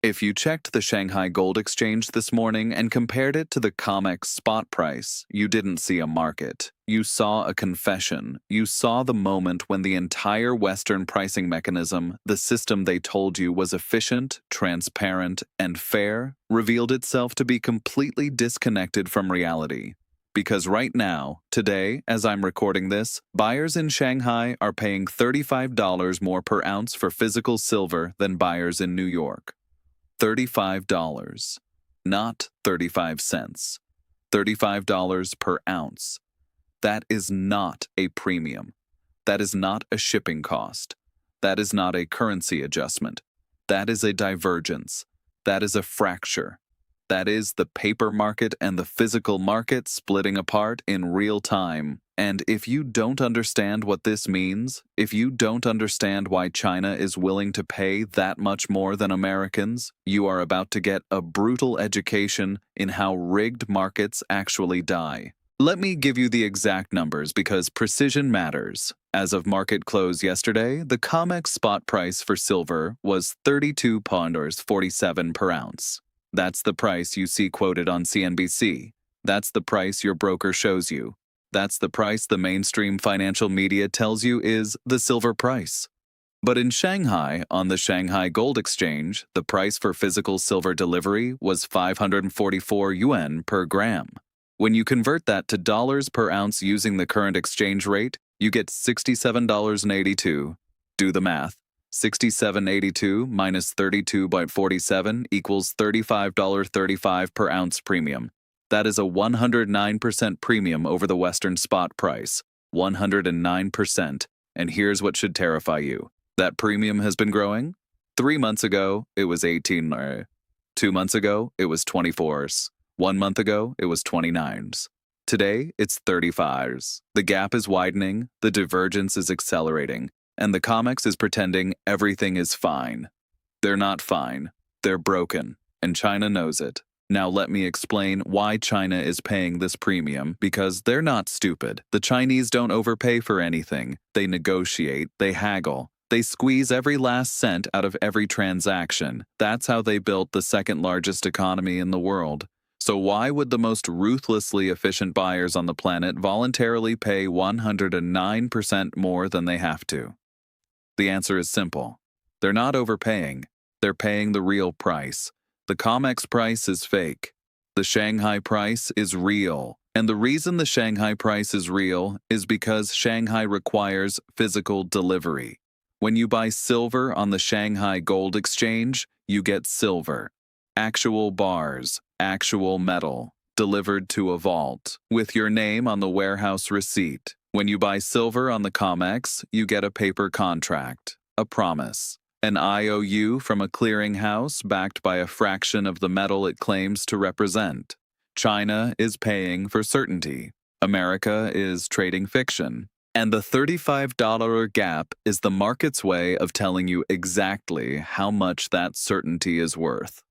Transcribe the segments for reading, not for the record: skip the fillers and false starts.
If you checked the Shanghai Gold Exchange this morning and compared it to the COMEX spot price, you didn't see a market. You saw a confession. You saw the moment when the entire Western pricing mechanism, the system they told you was efficient, transparent, and fair, revealed itself to be completely disconnected from reality. Because right now, today, as I'm recording this, buyers in Shanghai are paying $35 more per ounce for physical silver than buyers in New York. $35, not 35 cents. $35 per ounce. That is not a premium. That is not a shipping cost. That is not a currency adjustment. That is a divergence. That is a fracture. That is the paper market and the physical market splitting apart in real time. And if you don't understand what this means, if you don't understand why China is willing to pay that much more than Americans, you are about to get a brutal education in how rigged markets actually die. Let me give you the exact numbers because precision matters. As of market close yesterday, the COMEX spot price for silver was $32.47 per ounce. That's the price you see quoted on CNBC. That's the price your broker shows you. That's the price the mainstream financial media tells you is the silver price. But in Shanghai, on the Shanghai Gold Exchange, the price for physical silver delivery was 544 yuan per gram. When you convert that to dollars per ounce using the current exchange rate, you get $67.82. Do the math. 67.82 minus 32.47 equals $35.35 per ounce premium. That is a 109% premium over the Western spot price. 109%. And here's what should terrify you. That premium has been growing. 3 months ago, it was 18. 2 months ago, it was 24s. 1 month ago, it was 29s. Today, it's 35s. The gap is widening, the divergence is accelerating, and the COMEX is pretending everything is fine. They're not fine. They're broken, and China knows it. Now let me explain why China is paying this premium, because they're not stupid. The Chinese don't overpay for anything. They negotiate, they haggle. They squeeze every last cent out of every transaction. That's how they built the second largest economy in the world. So why would the most ruthlessly efficient buyers on the planet voluntarily pay 109% more than they have to? The answer is simple. They're not overpaying. They're paying the real price. The COMEX price is fake. The Shanghai price is real. And the reason the Shanghai price is real is because Shanghai requires physical delivery. When you buy silver on the Shanghai Gold Exchange, you get silver. Actual bars, actual metal, delivered to a vault, with your name on the warehouse receipt. When you buy silver on the COMEX, you get a paper contract, a promise, an IOU from a clearinghouse backed by a fraction of the metal it claims to represent. China is paying for certainty. America is trading fiction. And the $35 gap is the market's way of telling you exactly how much that certainty is worth.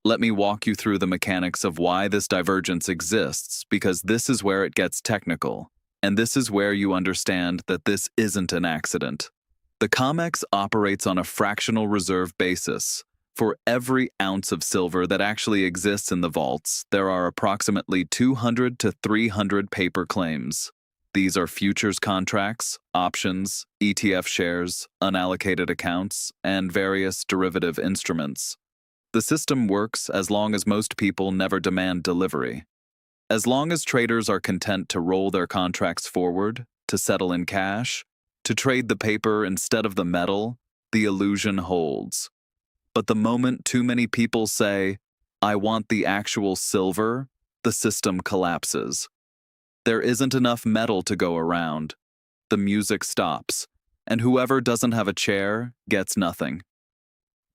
Let me walk you through the mechanics of why this divergence exists, because this is where it gets technical. And this is where you understand that this isn't an accident. The COMEX operates on a fractional reserve basis. For every ounce of silver that actually exists in the vaults, there are approximately 200 to 300 paper claims. These are futures contracts, options, ETF shares, unallocated accounts, and various derivative instruments. The system works as long as most people never demand delivery. As long as traders are content to roll their contracts forward, to settle in cash, to trade the paper instead of the metal, the illusion holds. But the moment too many people say, "I want the actual silver," the system collapses. There isn't enough metal to go around. The music stops, and whoever doesn't have a chair gets nothing.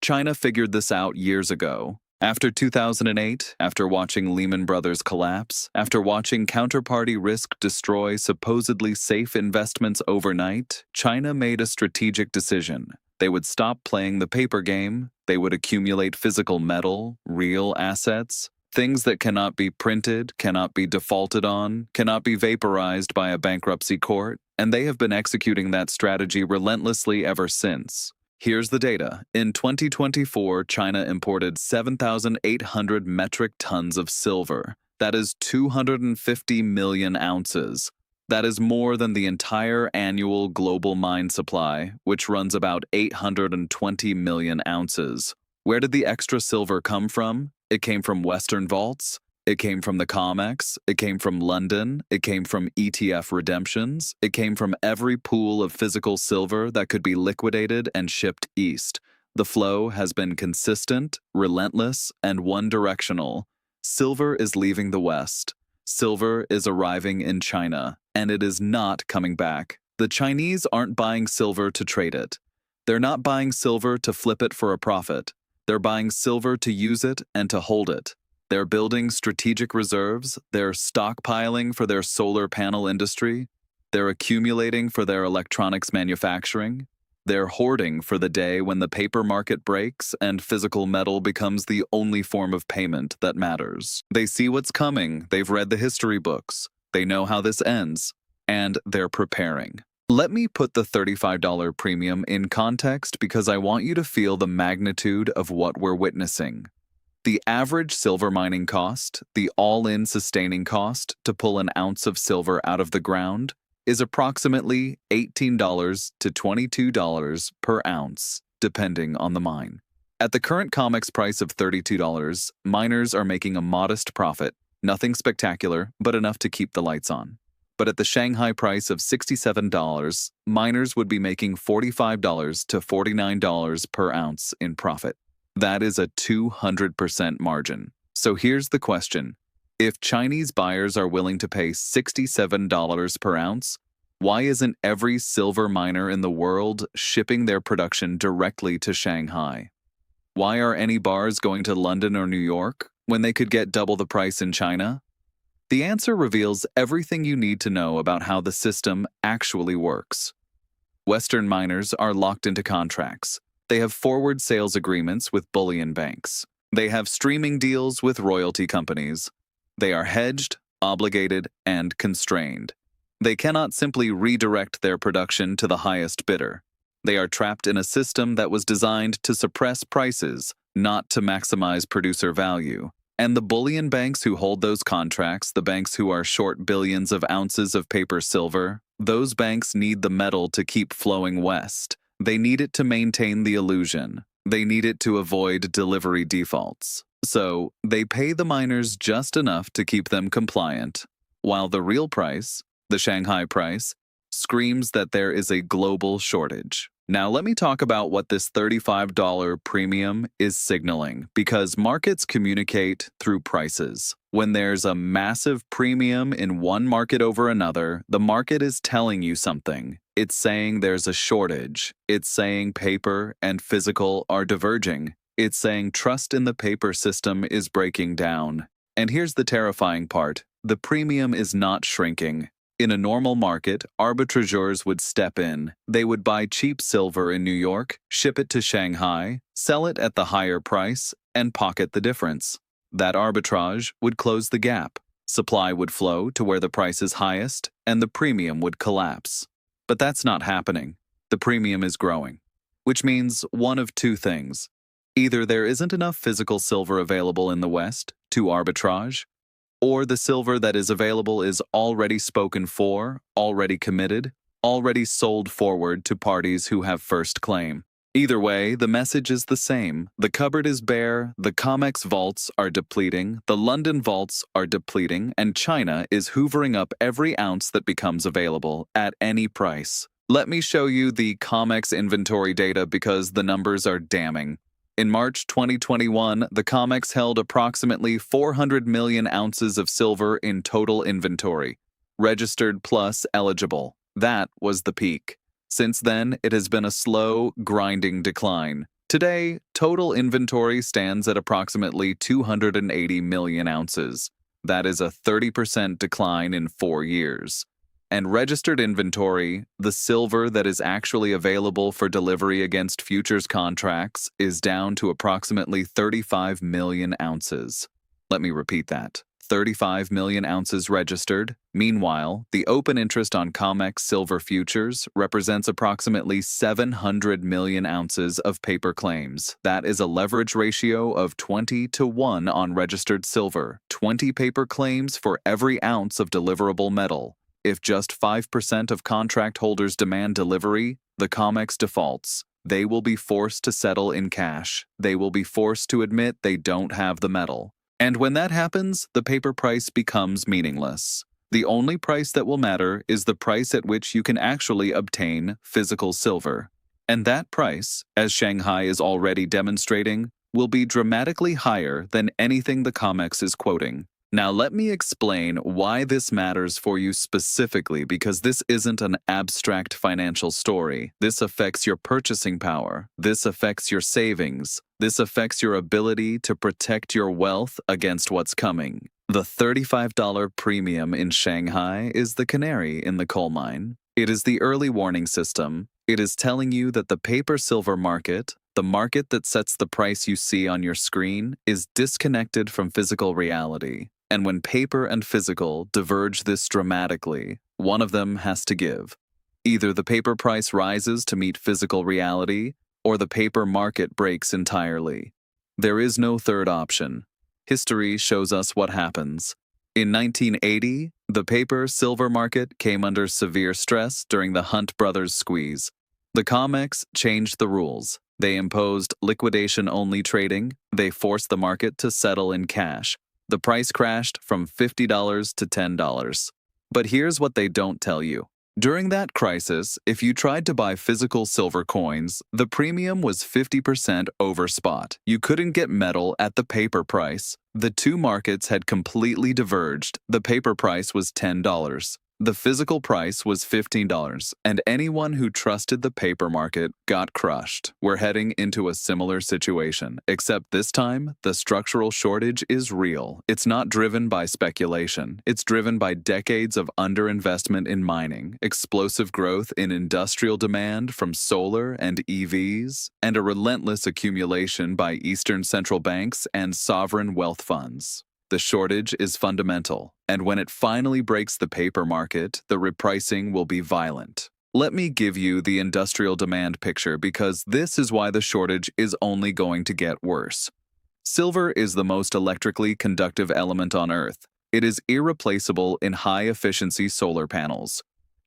China figured this out years ago. After 2008, after watching Lehman Brothers collapse, after watching counterparty risk destroy supposedly safe investments overnight, China made a strategic decision. They would stop playing the paper game, they would accumulate physical metal, real assets, things that cannot be printed, cannot be defaulted on, cannot be vaporized by a bankruptcy court, and they have been executing that strategy relentlessly ever since. Here's the data. In 2024, China imported 7,800 metric tons of silver. That is 250 million ounces. That is more than the entire annual global mine supply, which runs about 820 million ounces. Where did the extra silver come from? It came from Western vaults. It came from the COMEX, it came from London, it came from ETF redemptions, it came from every pool of physical silver that could be liquidated and shipped east. The flow has been consistent, relentless, and one-directional. Silver is leaving the West. Silver is arriving in China, and it is not coming back. The Chinese aren't buying silver to trade it. They're not buying silver to flip it for a profit. They're buying silver to use it and to hold it. They're building strategic reserves, they're stockpiling for their solar panel industry, they're accumulating for their electronics manufacturing, they're hoarding for the day when the paper market breaks and physical metal becomes the only form of payment that matters. They see what's coming, they've read the history books, they know how this ends, and they're preparing. Let me put the $35 premium in context because I want you to feel the magnitude of what we're witnessing. The average silver mining cost, the all-in sustaining cost to pull an ounce of silver out of the ground, is approximately $18 to $22 per ounce, depending on the mine. At the current COMEX price of $32, miners are making a modest profit, nothing spectacular, but enough to keep the lights on. But at the Shanghai price of $67, miners would be making $45 to $49 per ounce in profit. That is a 200% margin. So here's the question. If Chinese buyers are willing to pay $67 per ounce, why isn't every silver miner in the world shipping their production directly to Shanghai? Why are any bars going to London or New York when they could get double the price in China? The answer reveals everything you need to know about how the system actually works. Western miners are locked into contracts. They have forward sales agreements with bullion banks. They have streaming deals with royalty companies. They are hedged, obligated, and constrained. They cannot simply redirect their production to the highest bidder. They are trapped in a system that was designed to suppress prices, not to maximize producer value. And the bullion banks who hold those contracts, the banks who are short billions of ounces of paper silver, those banks need the metal to keep flowing west. They need it to maintain the illusion. They need it to avoid delivery defaults. So, they pay the miners just enough to keep them compliant, while the real price, the Shanghai price, screams that there is a global shortage. Now let me talk about what this $35 premium is signaling, because markets communicate through prices. When there's a massive premium in one market over another, the market is telling you something. It's saying there's a shortage. It's saying paper and physical are diverging. It's saying trust in the paper system is breaking down. And here's the terrifying part. The premium is not shrinking. In a normal market, arbitrageurs would step in. They would buy cheap silver in New York, ship it to Shanghai, sell it at the higher price, and pocket the difference. That arbitrage would close the gap. Supply would flow to where the price is highest, and the premium would collapse. But that's not happening. The premium is growing, which means one of two things. Either there isn't enough physical silver available in the West to arbitrage, or the silver that is available is already spoken for, already committed, already sold forward to parties who have first claim. Either way, the message is the same. The cupboard is bare, the COMEX vaults are depleting, the London vaults are depleting, and China is hoovering up every ounce that becomes available at any price. Let me show you the COMEX inventory data because the numbers are damning. In March 2021, the COMEX held approximately 400 million ounces of silver in total inventory, registered plus eligible. That was the peak. Since then, it has been a slow, grinding decline. Today, total inventory stands at approximately 280 million ounces. That is a 30% decline in 4 years. And registered inventory, the silver that is actually available for delivery against futures contracts, is down to approximately 35 million ounces. Let me repeat that. 35 million ounces registered. Meanwhile, the open interest on COMEX silver futures represents approximately 700 million ounces of paper claims. That is a leverage ratio of 20 to 1 on registered silver, 20 paper claims for every ounce of deliverable metal. If just 5% of contract holders demand delivery, the COMEX defaults. They will be forced to settle in cash. They will be forced to admit they don't have the metal. And when that happens, the paper price becomes meaningless. The only price that will matter is the price at which you can actually obtain physical silver. And that price, as Shanghai is already demonstrating, will be dramatically higher than anything the COMEX is quoting. Now let me explain why this matters for you specifically, because this isn't an abstract financial story. This affects your purchasing power. This affects your savings. This affects your ability to protect your wealth against what's coming. The $35 premium in Shanghai is the canary in the coal mine. It is the early warning system. It is telling you that the paper silver market, the market that sets the price you see on your screen, is disconnected from physical reality. And when paper and physical diverge this dramatically, one of them has to give. Either the paper price rises to meet physical reality, or the paper market breaks entirely. There is no third option. History shows us what happens. In 1980, the paper-silver market came under severe stress during the Hunt brothers squeeze. The COMEX changed the rules. They imposed liquidation-only trading. They forced the market to settle in cash. The price crashed from $50 to $10. But here's what they don't tell you. During that crisis, if you tried to buy physical silver coins, the premium was 50% over spot. You couldn't get metal at the paper price. The two markets had completely diverged. The paper price was $10. The physical price was $15, and anyone who trusted the paper market got crushed. We're heading into a similar situation, except this time, the structural shortage is real. It's not driven by speculation. It's driven by decades of underinvestment in mining, explosive growth in industrial demand from solar and EVs, and a relentless accumulation by Eastern central banks and sovereign wealth funds. The shortage is fundamental, and when it finally breaks the paper market, the repricing will be violent. Let me give you the industrial demand picture, because this is why the shortage is only going to get worse. Silver is the most electrically conductive element on Earth. It is irreplaceable in high-efficiency solar panels.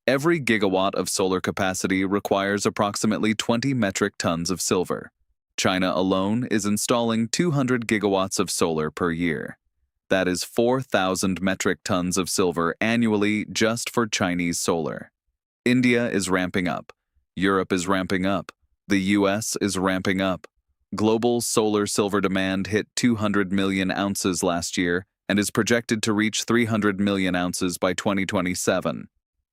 Every gigawatt of solar capacity requires approximately 20 metric tons of silver. China alone is installing 200 gigawatts of solar per year. That is 4,000 metric tons of silver annually just for Chinese solar. India is ramping up. Europe is ramping up. The US is ramping up. Global solar silver demand hit 200 million ounces last year and is projected to reach 300 million ounces by 2027.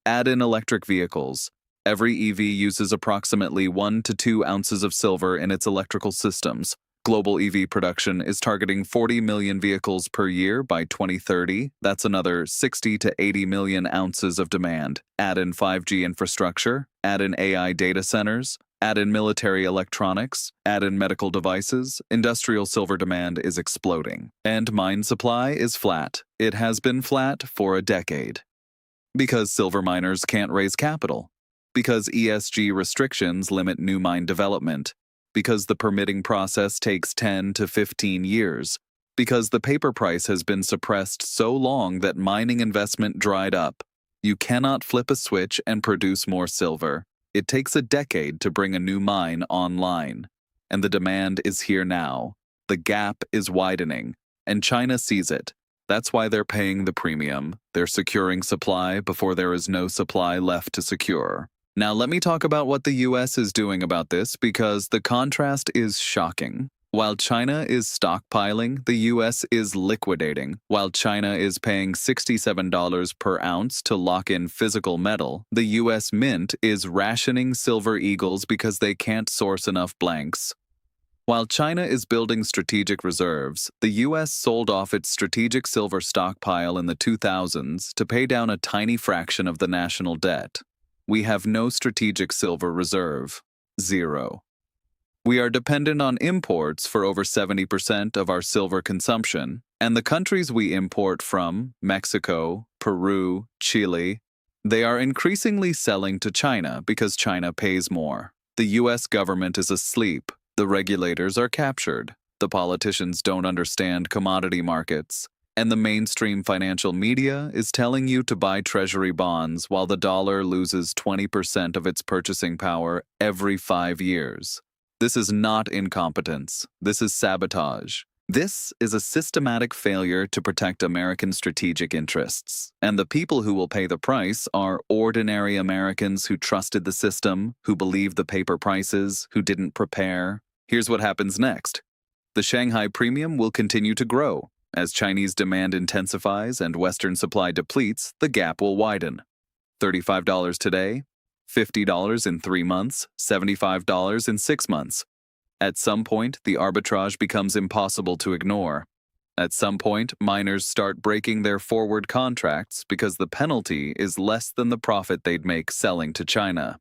Add in electric vehicles. Every EV uses approximately 1 to 2 ounces of silver in its electrical systems. Global EV production is targeting 40 million vehicles per year by 2030. That's another 60 to 80 million ounces of demand. Add in 5G infrastructure, add in AI data centers, add in military electronics, add in medical devices. Industrial silver demand is exploding. And mine supply is flat. It has been flat for a decade. Because silver miners can't raise capital. Because ESG restrictions limit new mine development. Because the permitting process takes 10 to 15 years, because the paper price has been suppressed so long that mining investment dried up. You cannot flip a switch and produce more silver. It takes a decade to bring a new mine online. And the demand is here now. The gap is widening, and China sees it. That's why they're paying the premium. They're securing supply before there is no supply left to secure. Now let me talk about what the US is doing about this, because the contrast is shocking. While China is stockpiling, the US is liquidating. While China is paying $67 per ounce to lock in physical metal, the US Mint is rationing silver eagles because they can't source enough blanks. While China is building strategic reserves, the US sold off its strategic silver stockpile in the 2000s to pay down a tiny fraction of the national debt. We have no strategic silver reserve. Zero. We are dependent on imports for over 70% of our silver consumption, and the countries we import from, Mexico, Peru, Chile, they are increasingly selling to China because China pays more. The US government is asleep, the regulators are captured, the politicians don't understand commodity markets, and the mainstream financial media is telling you to buy treasury bonds while the dollar loses 20% of its purchasing power every 5 years. This is not incompetence. This is sabotage. This is a systematic failure to protect American strategic interests. And the people who will pay the price are ordinary Americans who trusted the system, who believed the paper prices, who didn't prepare. Here's what happens next. The Shanghai premium will continue to grow. As Chinese demand intensifies and Western supply depletes, the gap will widen. $35 today, $50 in 3 months, $75 in 6 months. At some point, the arbitrage becomes impossible to ignore. At some point, miners start breaking their forward contracts because the penalty is less than the profit they'd make selling to China.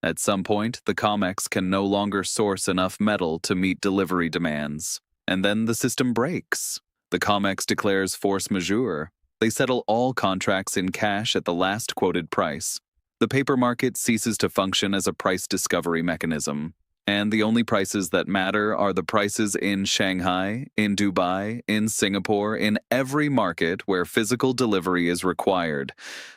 At some point, the COMEX can no longer source enough metal to meet delivery demands. And then the system breaks. The COMEX declares force majeure. They settle all contracts in cash at the last quoted price. The paper market ceases to function as a price discovery mechanism. And the only prices that matter are the prices in Shanghai, in Dubai, in Singapore, in every market where physical delivery is required.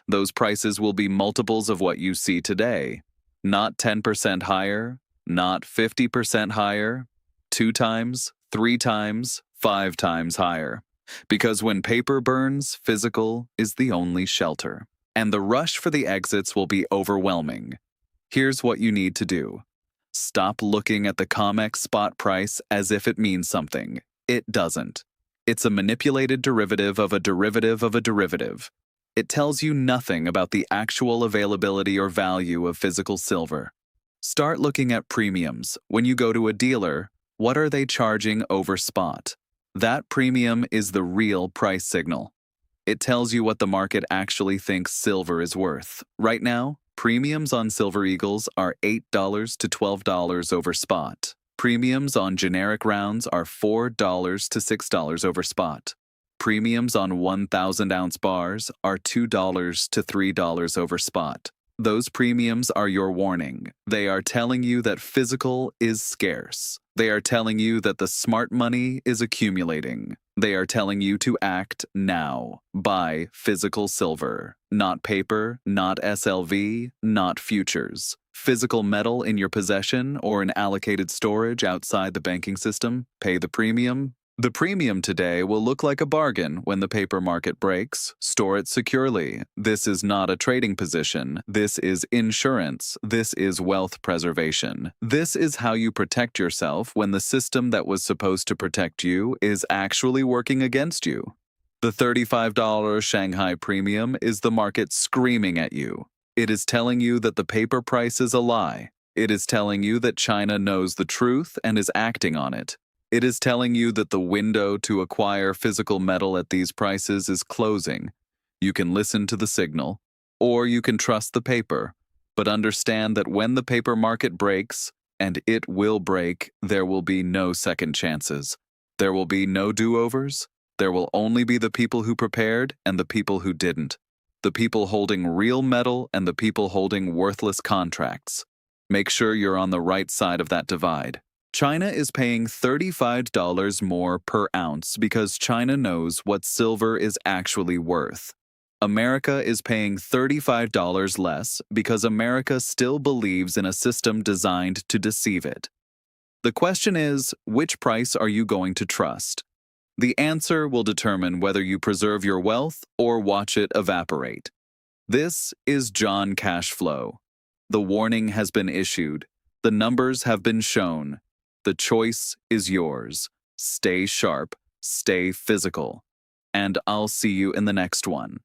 Those prices will be multiples of what you see today. Not 10% higher, not 50% higher, 2 times, 3 times, 5 times higher. Because when paper burns, physical is the only shelter. And the rush for the exits will be overwhelming. Here's what you need to do. Stop looking at the COMEX spot price as if it means something. It doesn't. It's a manipulated derivative of a derivative of a derivative. It tells you nothing about the actual availability or value of physical silver. Start looking at premiums. When you go to a dealer, what are they charging over spot? That premium is the real price signal. It tells you what the market actually thinks silver is worth. Right now, premiums on Silver Eagles are $8 to $12 over spot. Premiums on generic rounds are $4 to $6 over spot. Premiums on 1,000-ounce bars are $2 to $3 over spot. Those premiums are your warning. They are telling you that physical is scarce. They are telling you that the smart money is accumulating. They are telling you to act now. Buy physical silver. Not paper, not SLV, not futures. Physical metal in your possession or in allocated storage outside the banking system. Pay the premium. The premium today will look like a bargain when the paper market breaks. Store it securely. This is not a trading position. This is insurance. This is wealth preservation. This is how you protect yourself when the system that was supposed to protect you is actually working against you. The $35 Shanghai premium is the market screaming at you. It is telling you that the paper price is a lie. It is telling you that China knows the truth and is acting on it. It is telling you that the window to acquire physical metal at these prices is closing. You can listen to the signal, or you can trust the paper, but understand that when the paper market breaks, and it will break, there will be no second chances. There will be no do-overs. There will only be the people who prepared and the people who didn't. The people holding real metal and the people holding worthless contracts. Make sure you're on the right side of that divide. China is paying $35 more per ounce because China knows what silver is actually worth. America is paying $35 less because America still believes in a system designed to deceive it. The question is, which price are you going to trust? The answer will determine whether you preserve your wealth or watch it evaporate. This is John Cash Flow. The warning has been issued. The numbers have been shown. The choice is yours. Stay sharp, stay physical, and I'll see you in the next one.